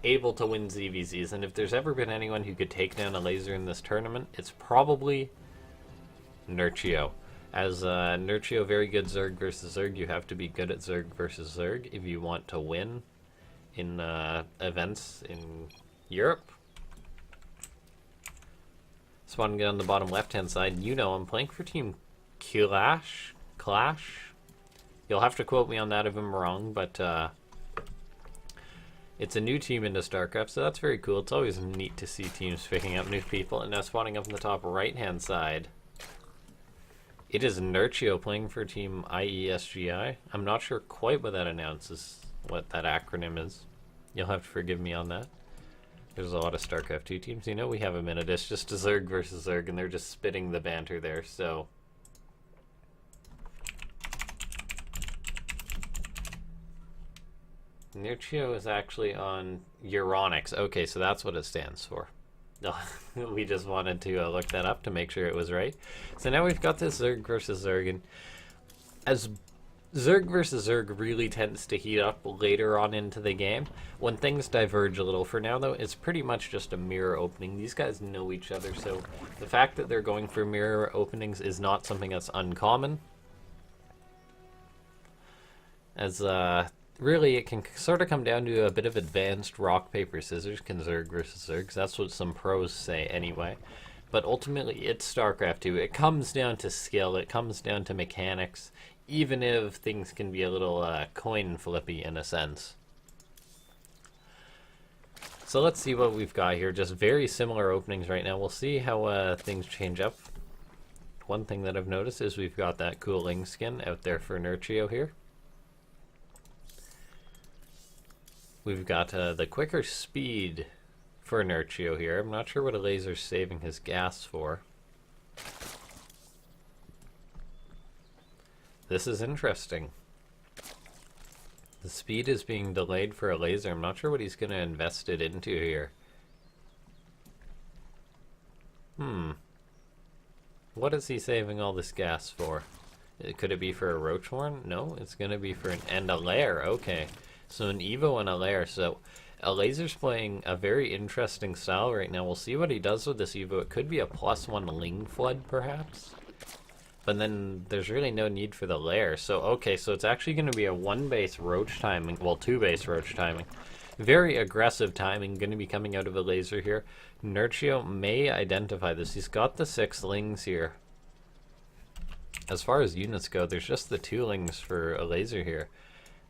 able to win ZVZs, and if there's ever been anyone who could take down Elazer in this tournament, it's probably Nerchio. As Nerchio, very good Zerg versus Zerg. You have to be good at Zerg versus Zerg if you want to win in events in Europe. Spawning down the bottom left-hand side, you know I'm playing for Team Clash. You'll have to quote me on that if I'm wrong, but it's a new team into StarCraft, so that's very cool. It's always neat to see teams picking up new people. And now spawning up on the top right-hand side, it is Nerchio playing for Team IESGI. I'm not sure quite what that announces, what that acronym is. You'll have to forgive me on that. There's a lot of StarCraft 2 teams. You know, we have a minute. It's just a Zerg versus Zerg, and they're just spitting the banter there, so... Nerchio is actually on Euronics. Okay, so that's what it stands for. We just wanted to look that up to make sure it was right. So now we've got this Zerg versus Zerg, and as Zerg versus Zerg really tends to heat up later on into the game, when things diverge a little. For now, though, it's pretty much just a mirror opening. These guys know each other, so the fact that they're going for mirror openings is not something that's uncommon. As, really, it can sort of come down to a bit of advanced rock, paper, scissors, can Zerg versus Zergs. That's what some pros say anyway. But ultimately, it's StarCraft 2. It comes down to skill. It comes down to mechanics, even if things can be a little coin flippy in a sense. So let's see what we've got here. Just very similar openings right now. We'll see how things change up. One thing that I've noticed is we've got that cool Ling skin out there for Nerchio here. We've got the quicker speed for Nerchio here. I'm not sure what Elazer's saving his gas for. This is interesting. The speed is being delayed for Elazer. I'm not sure what he's going to invest it into here. What is he saving all this gas for? Could it be for a Roach Horn? No, it's going to be for and a lair. Okay. So an Evo and a lair. So Elazer's playing a very interesting style right now. We'll see what he does with this Evo. It could be a +1 Ling Flood, perhaps. But then there's really no need for the lair. So, okay, so it's actually going to be a 1-base Roach timing. Well, 2-base Roach timing. Very aggressive timing going to be coming out of Elazer here. Nerchio may identify this. He's got the 6 Lings here. As far as units go, there's just the 2 Lings for Elazer here.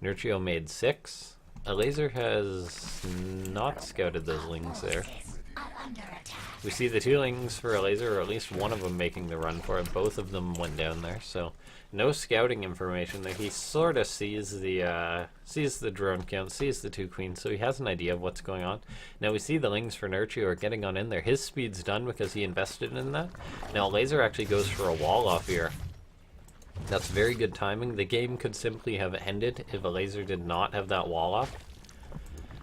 Nerchio made 6. Elazer has not scouted those Lings there. We see the 2 Lings for Elazer, or at least one of them making the run for it. Both of them went down there, so no scouting information there. He sort of sees the drone count, sees the 2 queens, so he has an idea of what's going on. Now we see the Lings for Nerchio are getting on in there. His speed's done because he invested in that. Now Elazer actually goes for a wall off here. That's very good timing. The game could simply have ended if Elazer did not have that wall off.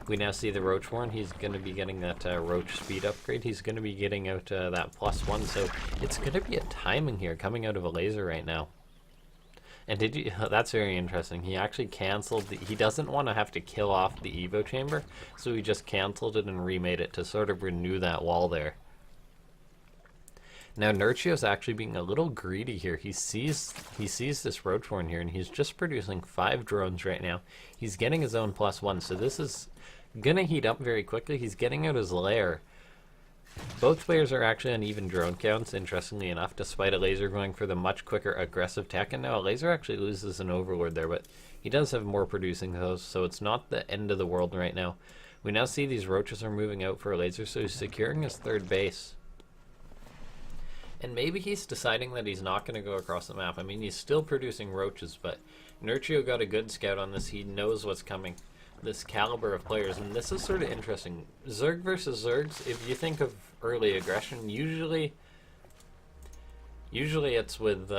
We now see the Roach Horn. He's going to be getting that Roach speed upgrade. He's going to be getting out that +1. So it's going to be a timing here coming out of Elazer right now. And did you? That's very interesting. He actually canceled. He doesn't want to have to kill off the Evo chamber, so he just canceled it and remade it to sort of renew that wall there. Now Nerchio's actually being a little greedy here. He sees this Roach Horn here, and he's just producing 5 drones right now. He's getting his own +1, so this is gonna heat up very quickly. He's getting out his lair. Both players are actually on even drone counts, interestingly enough, despite Elazer going for the much quicker aggressive tech. And now Elazer actually loses an Overlord there, but he does have more producing those, so it's not the end of the world right now. We now see these Roaches are moving out for Elazer, so he's securing his 3rd base. And maybe he's deciding that he's not going to go across the map. I mean, he's still producing Roaches, but Nerchio got a good scout on this. He knows what's coming. This caliber of players, and this is sort of interesting. Zerg versus Zergs, if you think of early aggression, usually it's with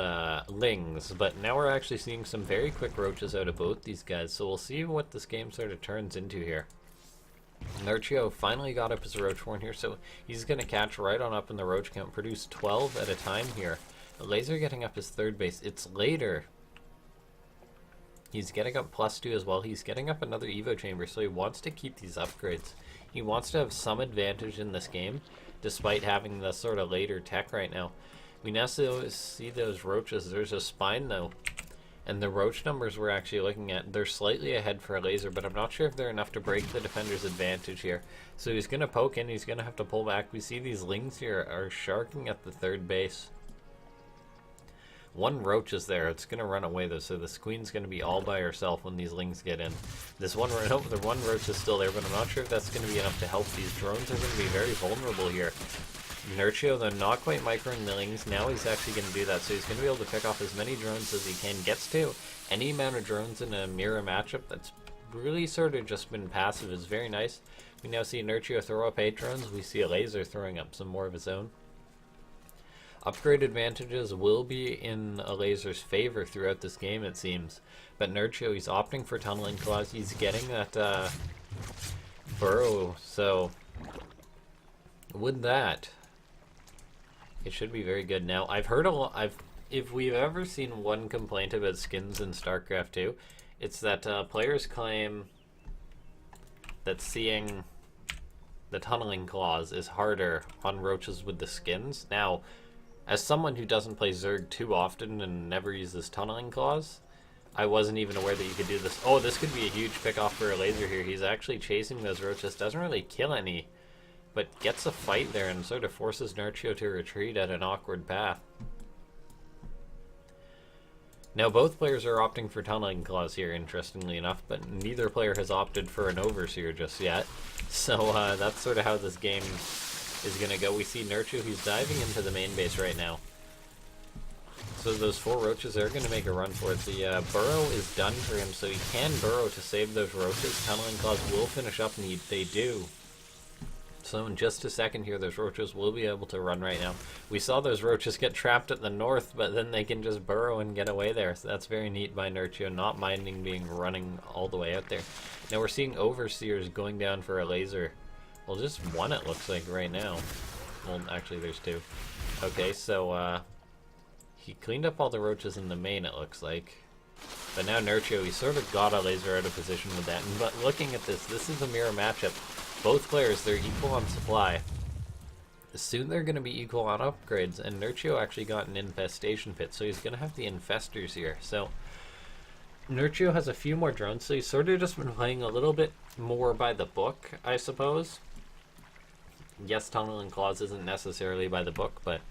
Lings, but now we're actually seeing some very quick Roaches out of both these guys, so we'll see what this game sort of turns into here. Nerchio finally got up his Roach Horn here, so he's going to catch right on up in the Roach count, produce 12 at a time here. Elazer getting up his 3rd base. It's later. He's getting up +2 as well. He's getting up another Evo Chamber, so he wants to keep these upgrades. He wants to have some advantage in this game, despite having the sort of later tech right now. We now see those roaches. There's a spine, though. And the roach numbers we're actually looking at, they're slightly ahead for Elazer, but I'm not sure if they're enough to break the defender's advantage here. So he's going to poke in. He's going to have to pull back. We see these lings here are sharking at the third base. One roach is there. It's going to run away, though, so this queen's going to be all by herself when these lings get in. This one, nope, the one roach is still there, but I'm not sure if that's going to be enough to help. These drones are going to be very vulnerable here. Nerchio, though, not quite microing the lings. Now he's actually going to do that, so he's going to be able to pick off as many drones as he can. Gets to any amount of drones in a mirror matchup that's really sort of just been passive is very nice. We now see Nerchio throw up 8 drones. We see Elazer throwing up some more of his own. Upgrade advantages will be in Elazer's favor throughout this game, it seems. But Nerchio, he's opting for Tunneling Claws. He's getting that burrow, so with that, it should be very good. Now, I've heard a lot. If we've ever seen one complaint about skins in StarCraft 2, it's that players claim that seeing the Tunneling Claws is harder on roaches with the skins. Now, as someone who doesn't play Zerg too often and never uses Tunneling Claws, I wasn't even aware that you could do this. Oh, this could be a huge pick-off for Elazer here. He's actually chasing those roaches. Doesn't really kill any, but gets a fight there and sort of forces Nerchio to retreat at an awkward path. Now, both players are opting for Tunneling Claws here, interestingly enough, but neither player has opted for an Overseer just yet. So that's sort of how this game is going to go. We see Nerchio, he's diving into the main base right now. So those 4 roaches are going to make a run for it. The burrow is done for him, so he can burrow to save those roaches. Tunneling Claws will finish up, and they do. So in just a second here, those roaches will be able to run right now. We saw those roaches get trapped at the north, but then they can just burrow and get away there. So that's very neat by Nerchio, not minding being running all the way out there. Now we're seeing Overseers going down for Elazer. Well, just one it looks like right now. Well, actually there's 2. Okay, so he cleaned up all the roaches in the main, it looks like. But now Nerchio, he sort of got Elazer out of position with that. But looking at this is a mirror matchup. Both players, they're equal on supply. Soon they're going to be equal on upgrades, and Nerchio actually got an infestation pit, so he's going to have the infestors here. So Nerchio has a few more drones, so he's sort of just been playing a little bit more by the book, I suppose. Yes, Tunneling Claws isn't necessarily by the book, but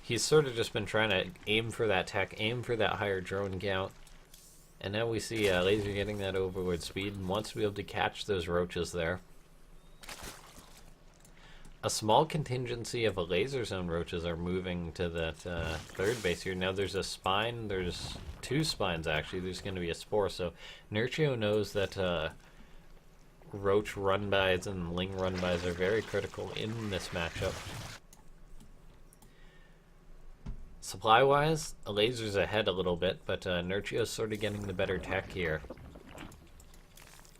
he's sort of just been trying to aim for that tech, aim for that higher drone count. And now we see Elazer getting that overlord speed and wants to be able to catch those roaches there. A small contingency of Elazer's own roaches are moving to that third base here. Now there's a spine, there's 2 spines actually, there's going to be a spore. So Nerchio knows that roach run-bys and ling run-bys are very critical in this matchup. Supply-wise, Elazer's ahead a little bit, but Nerchio's sort of getting the better tech here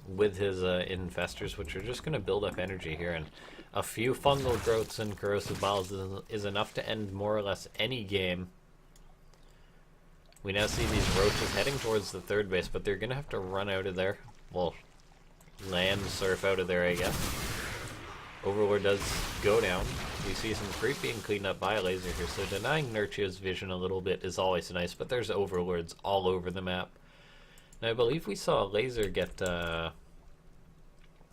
with his infestors, which are just going to build up energy here. And a few fungal growths and corrosive bottles is enough to end more or less any game. We now see these roaches heading towards the third base, but they're going to have to run out of there. Well, land surf out of there, I guess. Overlord does go down. We see some creep being cleaned up by Elazer here, so denying Nerchio's vision a little bit is always nice, but there's Overlords all over the map. Now I believe we saw Elazer get a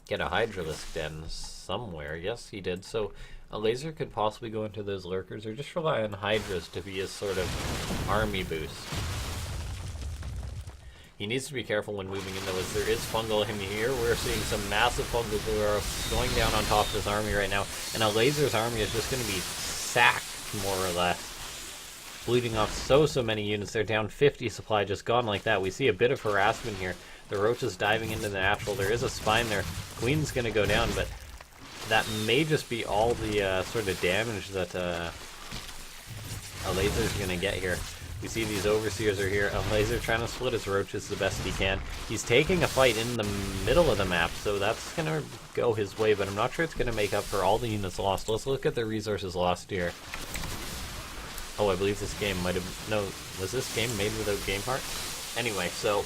Hydralisk den somewhere. Yes, he did. So Elazer could possibly go into those lurkers or just rely on Hydras to be his sort of army boost. He needs to be careful when moving in, though, as there is fungal in here. We're seeing some massive fungal growth going down on top of his army right now, and Elazer's army is just going to be sacked, more or less. Bleeding off so many units. They're down 50 supply, just gone like that. We see a bit of harassment here. The roach is diving into the natural. There is a spine there. Queen's going to go down, but that may just be all the sort of damage that Elazer's going to get here. We see these Overseers are here. Elazer trying to split his roaches the best he can. He's taking a fight in the middle of the map, so that's going to go his way, but I'm not sure it's going to make up for all the units lost. Let's look at the resources lost here. Oh, I believe this game might have... No, was this game made without game parts? Anyway, so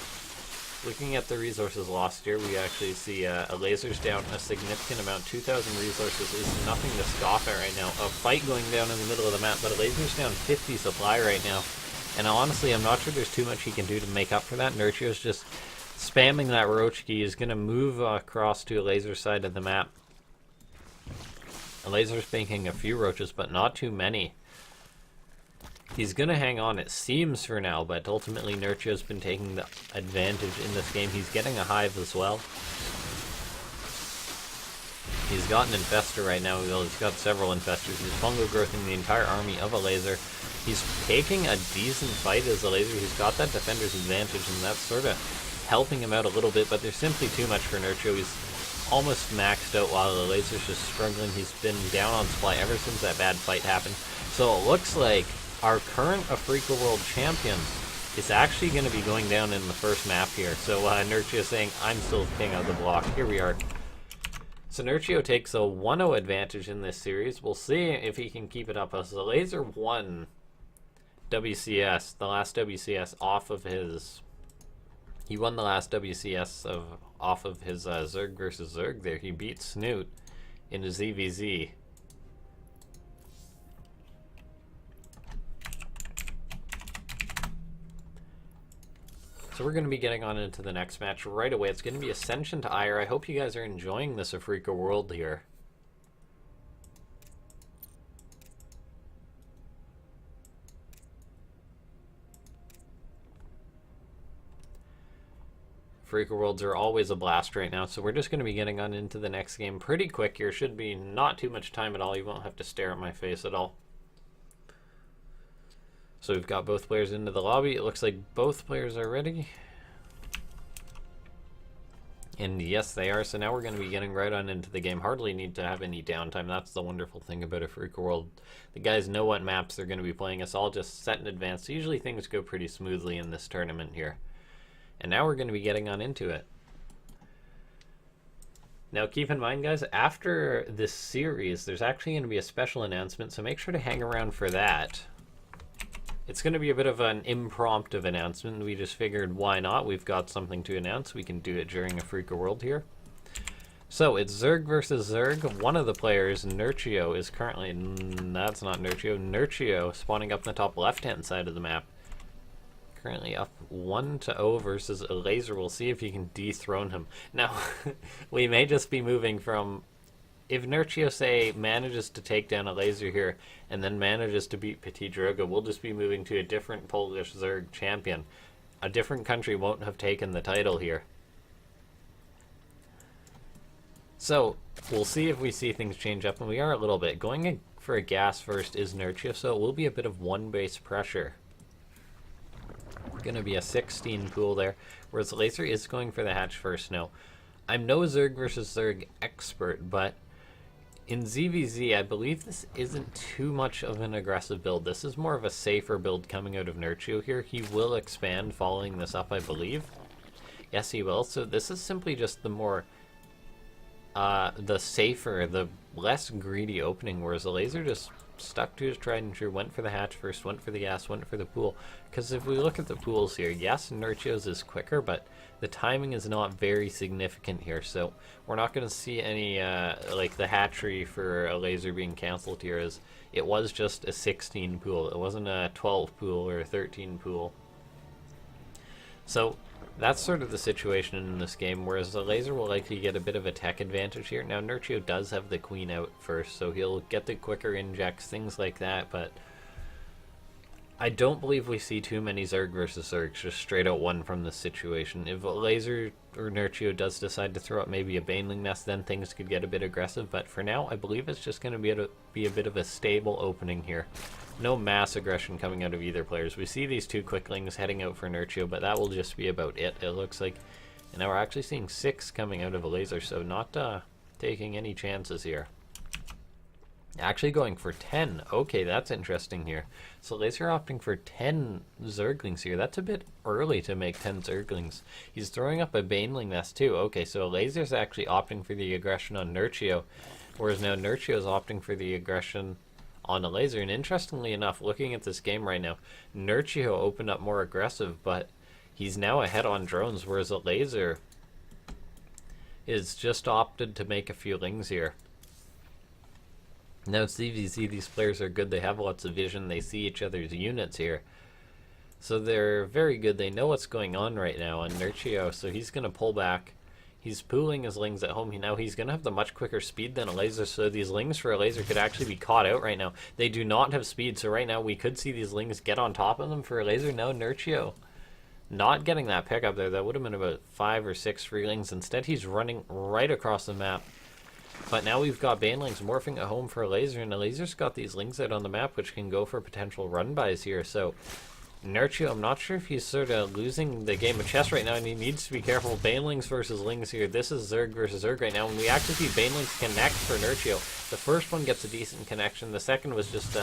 looking at the resources lost here, we actually see Elazer's down a significant amount. 2,000 resources is nothing to scoff at right now. A fight going down in the middle of the map, but Elazer's down 50 supply right now. And honestly, I'm not sure there's too much he can do to make up for that. Nerchio's just spamming that roach key. He's going to move across to Elazer's side of the map. Elazer's banking a few roaches, but not too many. He's going to hang on, it seems, for now, but ultimately Nerchio's been taking the advantage in this game. He's getting a hive as well. He's got an infester right now. Well, he's got several infestors. He's fungal growthing the entire army of Elazer. He's taking a decent fight as Elazer. He's got that defender's advantage, and that's sort of helping him out a little bit, but there's simply too much for Nerchio. He's almost maxed out while Elazer's just struggling. He's been down on supply ever since that bad fight happened. So it looks like our current Afreeca World Champion is actually going to be going down in the first map here. So Nerchio saying, I'm still king of the block. Here we are. So Nerchio takes a 1-0 advantage in this series. We'll see if he can keep it up. As Elazer won WCS, the last WCS off of his... He won the last WCS off of his Zerg versus Zerg there. He beat Snoot in the ZVZ. So we're going to be getting on into the next match right away. It's going to be Ascension to Ire. I hope you guys are enjoying this Afreeca world here. Afreeca worlds are always a blast right now, so we're just going to be getting on into the next game pretty quick here. Should be not too much time at all. You won't have to stare at my face at all. So we've got both players into the lobby. It looks like both players are ready. And yes, they are. So now we're going to be getting right on into the game. Hardly need to have any downtime. That's the wonderful thing about Afreeca World. The guys know what maps they're going to be playing. It's all just set in advance. So usually things go pretty smoothly in this tournament here. And now we're going to be getting on into it. Now keep in mind, guys, after this series, there's actually going to be a special announcement. So make sure to hang around for that. It's going to be a bit of an impromptu announcement. We just figured, why not? We've got something to announce. We can do it during Afreeca World here. So it's Zerg versus Zerg. One of the players, Nerchio, is currently... That's not Nerchio. Nerchio spawning up in the top left-hand side of the map. Currently up 1-0 versus Elazer. We'll see if he can dethrone him. Now, we may just be moving from... If Nerchio, say, manages to take down Elazer here and then manages to beat Petit Droga, we'll just be moving to a different Polish Zerg champion. A different country won't have taken the title here. So, we'll see if we see things change up, and we are a little bit. Going in for a gas first is Nerchio, so it will be a bit of one base pressure. Going to be a 16 pool there, whereas Elazer is going for the hatch first. Now, I'm no Zerg versus Zerg expert, but in ZVZ, I believe this isn't too much of an aggressive build. This is more of a safer build coming out of Nerchio here. He will expand following this up, I believe. Yes, he will. So this is simply just the more, the safer, the less greedy opening, whereas Elazer just stuck to his tried and true, went for the hatch first, went for the gas, went for the pool. Because if we look at the pools here, yes, Nerchio's is quicker, but the timing is not very significant here, so we're not going to see any, like the hatchery for Elazer being cancelled here, as it was just a 16 pool. It wasn't a 12 pool or a 13 pool. So that's sort of the situation in this game, whereas Elazer will likely get a bit of a tech advantage here. Now, Nerchio does have the queen out first, so he'll get the quicker injects, things like that, but I don't believe we see too many Zerg versus Zergs just straight out one from this situation. If Elazer or Nerchio does decide to throw up maybe a Baneling Nest, then things could get a bit aggressive, but for now, I believe it's just going to be a bit of a stable opening here. No mass aggression coming out of either players. We see these two Quicklings heading out for Nerchio, but that will just be about it, it looks like. And now we're actually seeing 6 coming out of Elazer, so not taking any chances here. Actually going for 10. Okay, that's interesting here. So Elazer opting for 10 Zerglings here. That's a bit early to make 10 Zerglings. He's throwing up a Baneling Nest too. Okay, so Elazer's actually opting for the aggression on Nerchio, whereas now Nerchio's opting for the aggression on Elazer. And interestingly enough, looking at this game right now, Nerchio opened up more aggressive, but He's now ahead on drones, whereas Elazer is just opted to make a few lings here. Now CVZ, these players are good. They have lots of vision. They see each other's units here. So they're very good. They know what's going on right now. And Nerchio, so he's going to pull back. He's pooling his lings at home. Now he's going to have the much quicker speed than Elazer, so these lings for Elazer could actually be caught out right now. They do not have speed, so right now we could see these lings get on top of them for Elazer. No, Nerchio not getting that pickup there. That would have been about 5 or 6 free lings. Instead, he's running right across the map. But now we've got Banelings morphing at home for Elazer, and Elazer's got these lings out on the map, which can go for potential run-bys here. So Nerchio, I'm not sure if he's sort of losing the game of chess right now, and he needs to be careful. Banelings versus lings here. This is Zerg versus Zerg right now, and we actually see Banelings connect for Nerchio. The first one gets a decent connection. The second was just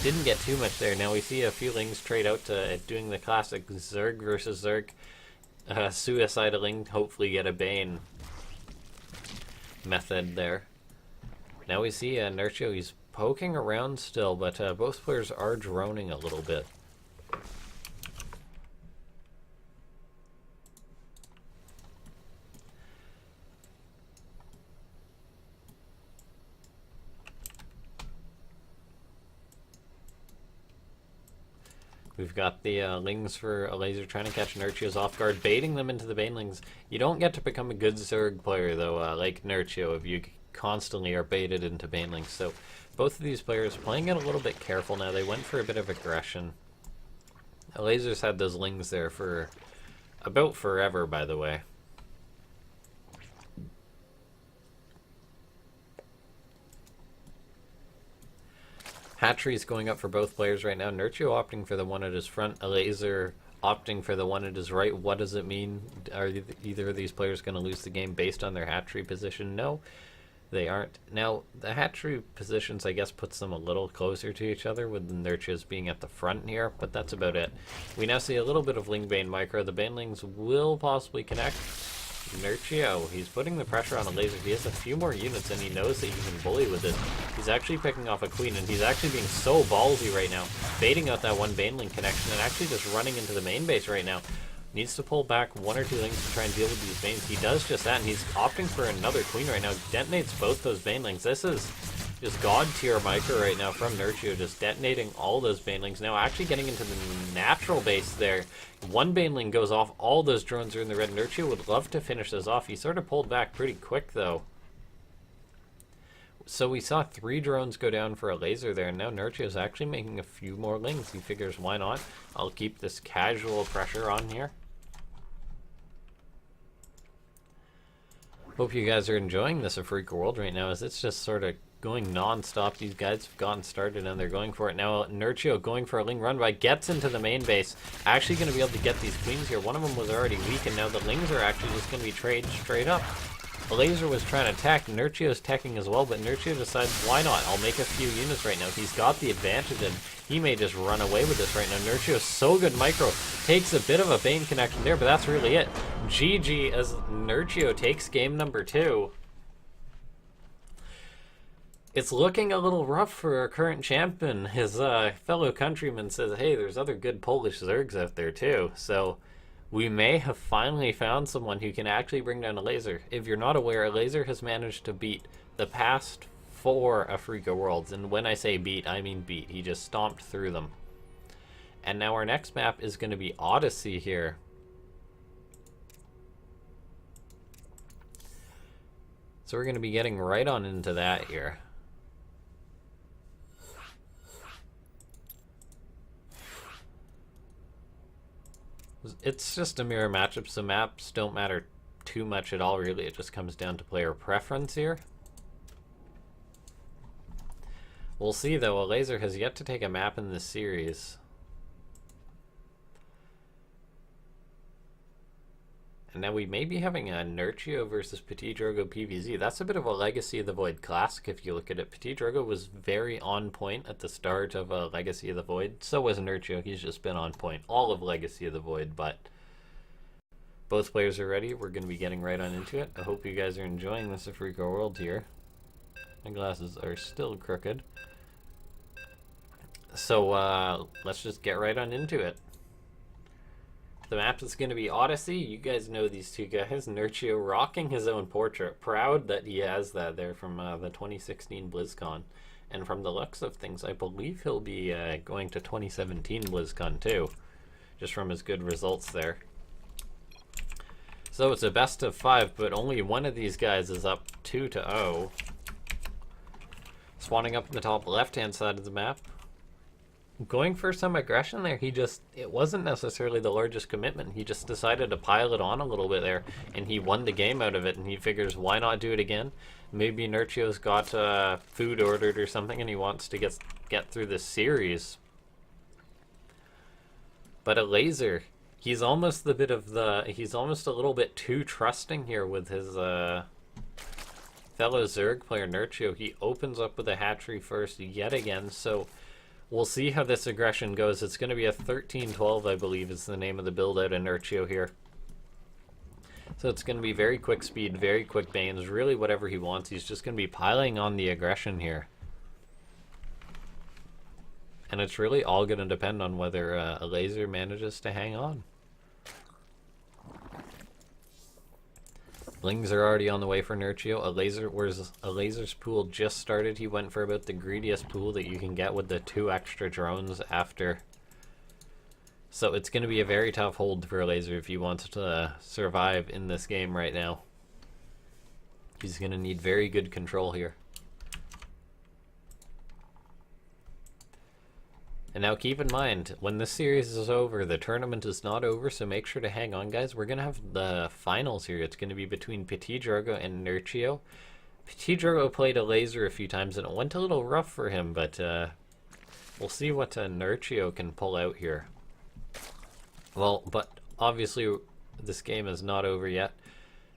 didn't get too much there. Now we see a few lings trade out to doing the classic Zerg versus Zerg suicidaling, hopefully get a Bane method there. Now we see Nerchio, he's poking around still, but both players are droning a little bit. We've got the lings for Elazer trying to catch Nerchio's off guard, baiting them into the banelings. You don't get to become a good Zerg player, though, like Nerchio, if you constantly are baited into banelings. So both of these players playing it a little bit careful now. They went for a bit of aggression. Elazer's had those lings there for about forever, by the way. Hatcheries going up for both players right now. Nerchio opting for the one at his front. Elazer opting for the one at his right. What does it mean? Are either of these players going to lose the game based on their hatchery position? No, they aren't. Now, the hatchery positions, I guess, puts them a little closer to each other, with the Nerchios being at the front here, but that's about it. We now see a little bit of Lingbane micro. The Banelings will possibly connect. Nerchio, he's putting the pressure on Elazer. He has a few more units, and he knows that he can bully with it. He's actually picking off a queen, and he's actually being so ballsy right now, baiting out that one Baneling connection, and actually just running into the main base right now. Needs to pull back 1 or 2 lings to try and deal with these Banes. He does just that, and he's opting for another queen right now. Detonates both those Banelings. This is just god tier micro right now from Nerchio, just detonating all those Banelings. Now actually getting into the natural base there. 1 Baneling goes off, all those drones are in the red. Nerchio would love to finish those off. He sort of pulled back pretty quick though. So we saw 3 drones go down for Elazer there, and now Nerchio is actually making a few more lings. He figures, why not? I'll keep this casual pressure on here. Hope you guys are enjoying this Afreeca world right now, as it's just sort of going non-stop. These guys have gotten started and they're going for it. Now Nerchio going for a ling run by, gets into the main base. Actually going to be able to get these queens here. One of them was already weak, and now the lings are actually just going to be traded straight up. Elazer was trying to attack. Nerchio's teching as well, but Nerchio decides, why not? I'll make a few units right now. He's got the advantage, and he may just run away with this right now. Nerchio's so good micro. Takes a bit of a Bane connection there, but that's really it. GG as Nerchio takes game number 2. It's looking a little rough for our current champion. His fellow countryman says, hey, there's other good Polish Zergs out there too. So we may have finally found someone who can actually bring down Elazer. If you're not aware, Elazer has managed to beat the past 4 Afreeca worlds. And when I say beat, I mean beat. He just stomped through them. And now our next map is going to be Odyssey here. So we're going to be getting right on into that here. It's just a mirror matchup, so maps don't matter too much at all, really. It just comes down to player preference here. We'll see, though. Elazer has yet to take a map in this series. And now we may be having a Nerchio versus Petit Drogo PvZ. That's a bit of a Legacy of the Void classic if you look at it. Petit Drogo was very on point at the start of Legacy of the Void. So was Nerchio. He's just been on point all of Legacy of the Void, but both players are ready. We're going to be getting right on into it. I hope you guys are enjoying this Afreeca world here. My glasses are still crooked. So let's just get right on into it. The map is going to be Odyssey. You guys know these two guys. Nerchio rocking his own portrait. Proud that he has that there from the 2016 BlizzCon. And from the looks of things, I believe he'll be going to 2017 BlizzCon too. Just from his good results there. So it's a best of 5, but only one of these guys is up 2-0. Spawning up in the top left-hand side of the map. Going for some aggression there, it wasn't necessarily the largest commitment. He just decided to pile it on a little bit there, and he won the game out of it, and he figures, why not do it again? Maybe Nerchio's got food ordered or something, and he wants to get through this series. But Elazer, he's almost a little bit too trusting here with his fellow Zerg player Nerchio. He opens up with a hatchery first yet again, so we'll see how this aggression goes. It's going to be a 13-12, I believe, is the name of the build out in Nerchio here. So it's going to be very quick speed, very quick banes, really whatever he wants. He's just going to be piling on the aggression here. And it's really all going to depend on whether Elazer manages to hang on. Lings are already on the way for Nerchio. Elazer's pool just started. He went for about the greediest pool that you can get with the 2 extra drones after. So it's going to be a very tough hold for Elazer if he wants to survive in this game right now. He's going to need very good control here. And now keep in mind, when this series is over, the tournament is not over, so make sure to hang on, guys. We're going to have the finals here. It's going to be between Petit Drogo and Nerchio. Petit Drogo played Elazer a few times, and it went a little rough for him, but we'll see what Nerchio can pull out here. Well, but obviously this game is not over yet.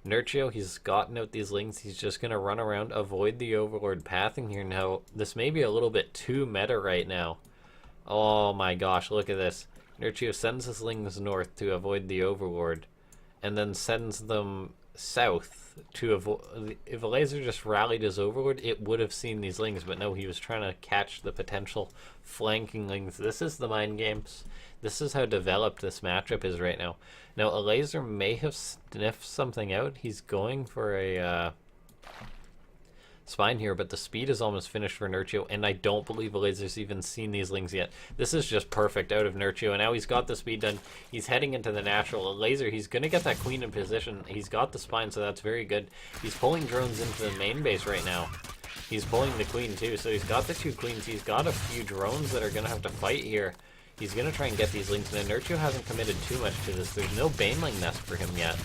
Nerchio, he's gotten out these lings. He's just going to run around, avoid the Overlord pathing here. Now, this may be a little bit too meta right now. Oh my gosh, look at this. Nerchio sends his lings north to avoid the Overlord, and then sends them south to avoid... If Elazer just rallied his Overlord, it would have seen these lings, but no, he was trying to catch the potential flanking lings. This is the mind games. This is how developed this matchup is right now. Now, Elazer may have sniffed something out. He's going for a... spine here, but the speed is almost finished for Nerchio, and I don't believe Elazer's even seen these lings yet. This is just perfect out of Nerchio, and now he's got the speed done. He's heading into the natural. Elazer, he's going to get that queen in position. He's got the spine, so that's very good. He's pulling drones into the main base right now. He's pulling the queen too, so he's got the 2 queens. He's got a few drones that are going to have to fight here. He's going to try and get these lings, and Nerchio hasn't committed too much to this. There's no Baneling nest for him yet.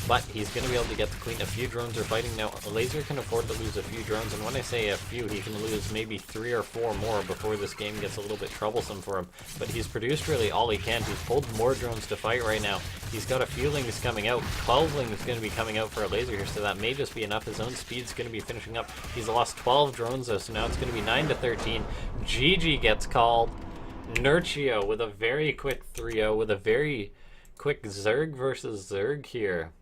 But he's going to be able to get the queen. A few drones are fighting now. Elazer can afford to lose a few drones, and when I say a few, he can lose maybe 3 or 4 more before this game gets a little bit troublesome for him. But he's produced really all he can. He's pulled more drones to fight right now. He's got a few lings coming out. 12 lings going to be coming out for Elazer here, so that may just be enough. His own speed's going to be finishing up. He's lost 12 drones though, so now it's going to be 9-13. GG gets called. Nerchio with a very quick 3-0, with a very quick Zerg versus Zerg here.